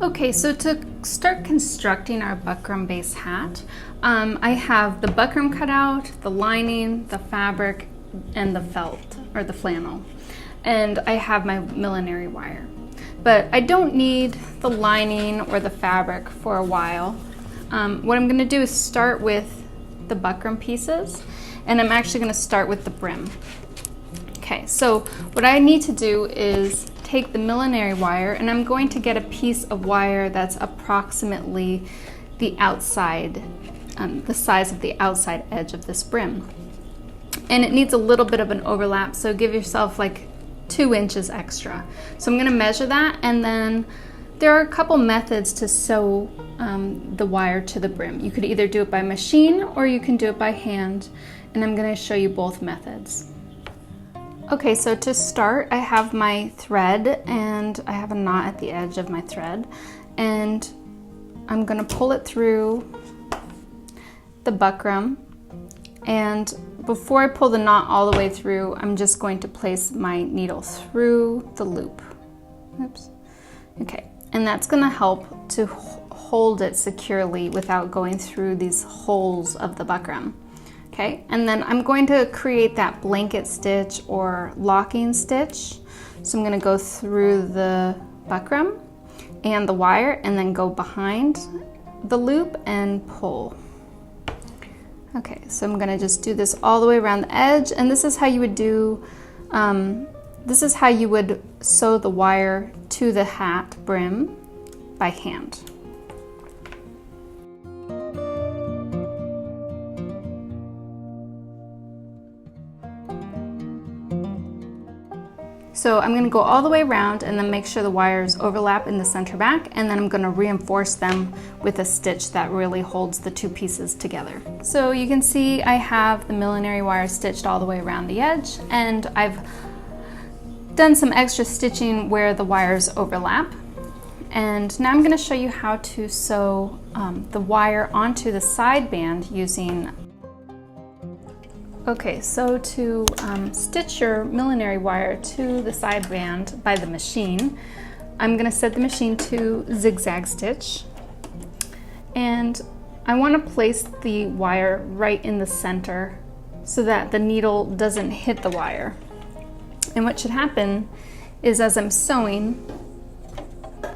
Okay, so to start constructing our buckram base hat, I have the buckram cut out, the lining, the fabric, and the felt, or the flannel. And I have my millinery wire. But I don't need the lining or the fabric for a while. What I'm gonna do is start with the buckram pieces, and I'm actually gonna start with the brim. Okay, so what I need to do is take the millinery wire, and I'm going to get a piece of wire that's approximately the outside, the size of the outside edge of this brim. And it needs a little bit of an overlap, so give yourself like 2 inches extra. So I'm gonna measure that, and then there are a couple methods to sew the wire to the brim. You could either do it by machine or you can do it by hand, and I'm gonna show you both methods. Okay, so to start, I have my thread and I have a knot at the edge of my thread, and I'm gonna pull it through the buckram, and before I pull the knot all the way through, I'm just going to place my needle through the loop. Oops. Okay, and that's gonna help to hold it securely without going through these holes of the buckram. Okay, and then I'm going to create that blanket stitch or locking stitch. So I'm going to go through the buckram and the wire and then go behind the loop and pull. Okay, so I'm going to just do this all the way around the edge, and this is how you would do, this is how you would sew the wire to the hat brim by hand. So I'm going to go all the way around and then make sure the wires overlap in the center back, and then I'm going to reinforce them with a stitch that really holds the 2 pieces together. So you can see I have the millinery wire stitched all the way around the edge, and I've done some extra stitching where the wires overlap. And now I'm going to show you how to sew the wire onto the side band using. Okay, so to stitch your millinery wire to the side band by the machine, I'm going to set the machine to zigzag stitch, and I want to place the wire right in the center so that the needle doesn't hit the wire. And what should happen is, as I'm sewing,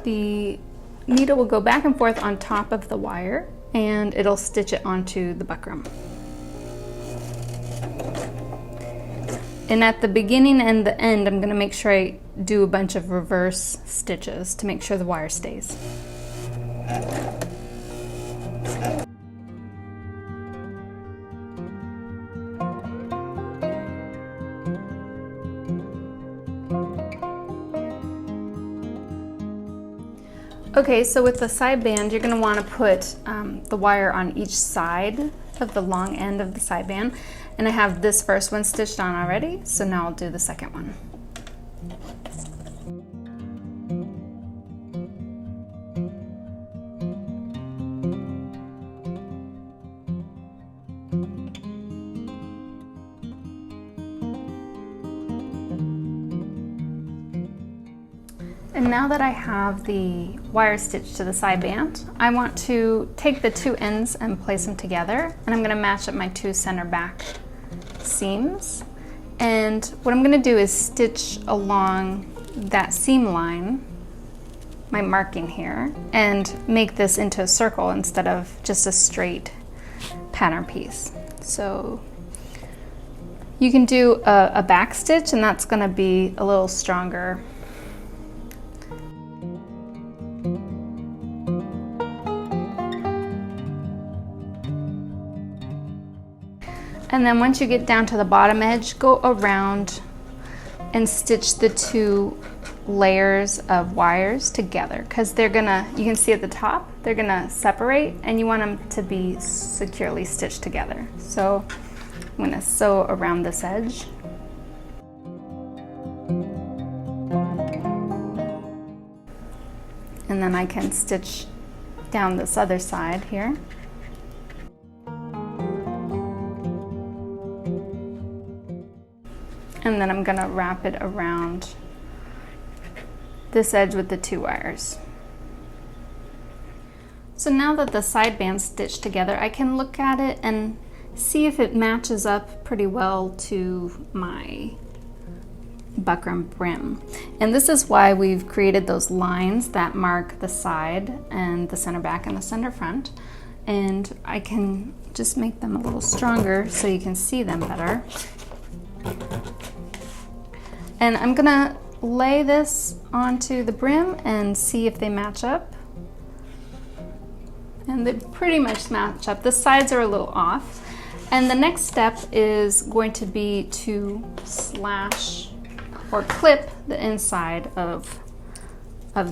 the needle will go back and forth on top of the wire, and it'll stitch it onto the buckram. And at the beginning and the end, I'm going to make sure I do a bunch of reverse stitches to make sure the wire stays. Okay, so with the side band, you're going to want to put the wire on each side of the long end of the side band. And I have this first one stitched on already, so now I'll do the second one. And now that I have the wire stitched to the side band, I want to take the 2 ends and place them together, and I'm going to match up my 2 center back seams. And what I'm going to do is stitch along that seam line, my marking here, and make this into a circle instead of just a straight pattern piece. So you can do a back stitch, and that's going to be a little stronger. And then once you get down to the bottom edge, go around and stitch the 2 layers of wires together, because they're gonna, you can see at the top, they're gonna separate, and you want them to be securely stitched together. So I'm gonna sew around this edge. And then I can stitch down this other side here. And then I'm going to wrap it around this edge with the 2 wires. So now that the side band's stitched together, I can look at it and see if it matches up pretty well to my buckram brim. And this is why we've created those lines that mark the side and the center back and the center front. And I can just make them a little stronger so you can see them better. And I'm gonna lay this onto the brim and see if they match up. And they pretty much match up. The sides are a little off. And the next step is going to be to slash or clip the inside of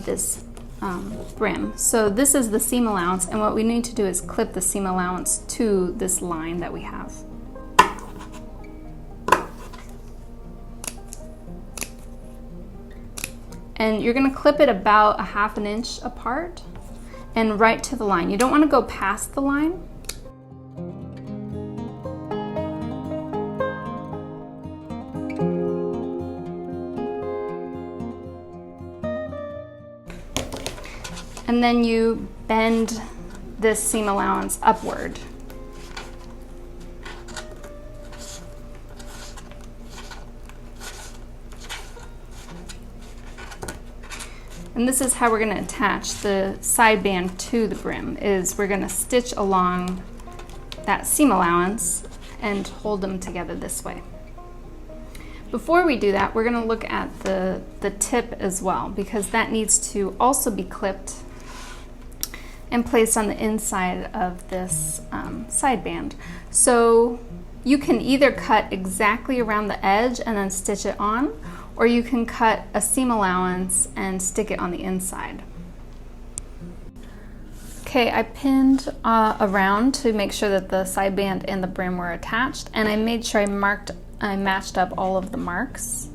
this brim. So this is the seam allowance, and what we need to do is clip the seam allowance to this line that we have. And you're going to clip it about 1/2 inch apart and right to the line. You don't want to go past the line. And then you bend this seam allowance upward. And this is how we're going to attach the side band to the brim, is we're going to stitch along that seam allowance and hold them together this way. Before we do that, we're going to look at the tip as well, because that needs to also be clipped and placed on the inside of this side band. So you can either cut exactly around the edge and then stitch it on, or you can cut a seam allowance and stick it on the inside. Okay, I pinned around to make sure that the side band and the brim were attached, and I made sure I matched up all of the marks.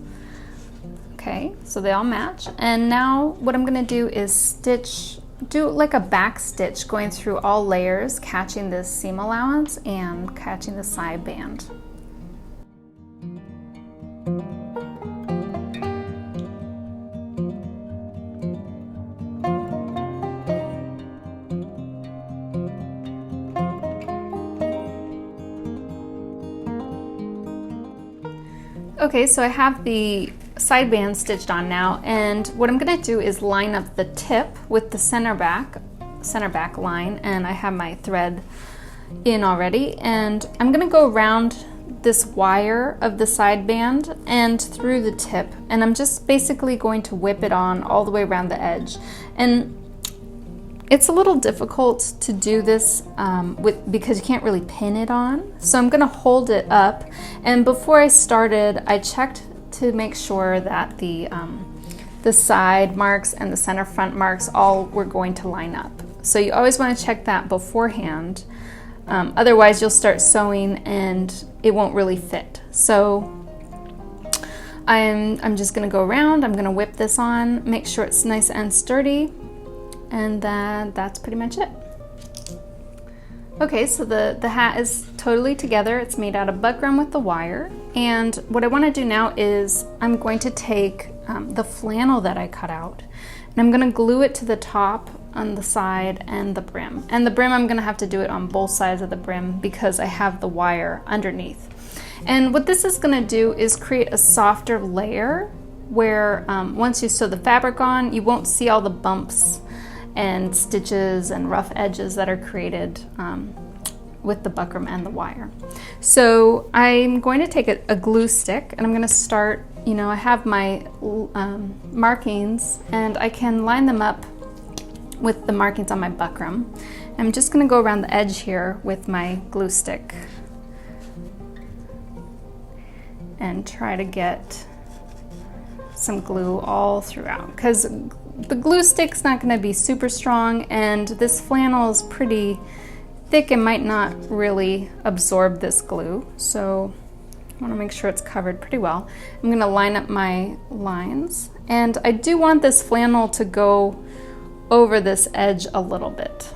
Okay, so they all match. And now what I'm gonna do is do like a back stitch going through all layers, catching this seam allowance and catching the side band. Okay, so I have the side band stitched on now, and what I'm gonna do is line up the tip with the center back line, and I have my thread in already, and I'm gonna go around this wire of the side band and through the tip, and I'm just basically going to whip it on all the way around the edge. And it's a little difficult to do this because you can't really pin it on. So I'm gonna hold it up, and before I started, I checked to make sure that the side marks and the center front marks all were going to line up. So you always wanna check that beforehand. Otherwise you'll start sewing and it won't really fit. So I'm just gonna go around, I'm gonna whip this on, make sure it's nice and sturdy, and that's pretty much it. Okay, so the hat is totally together. It's made out of buckram with the wire. And what I want to do now is I'm going to take the flannel that I cut out, and I'm going to glue it to the top, on the side, and the brim. And the brim, I'm going to have to do it on both sides of the brim because I have the wire underneath. And what this is going to do is create a softer layer where once you sew the fabric on, you won't see all the bumps and stitches and rough edges that are created with the buckram and the wire. So I'm going to take a glue stick, and I'm going to start, I have my markings, and I can line them up with the markings on my buckram. I'm just going to go around the edge here with my glue stick and try to get some glue all throughout, because the glue stick's not going to be super strong, and this flannel is pretty thick and might not really absorb this glue. So I want to make sure it's covered pretty well. I'm going to line up my lines, and I do want this flannel to go over this edge a little bit.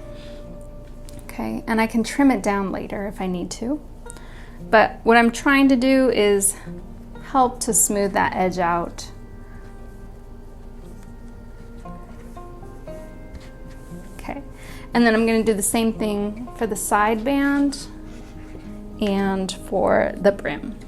Okay, and I can trim it down later if I need to. But what I'm trying to do is help to smooth that edge out. Okay, and then I'm going to do the same thing for the side band and for the brim.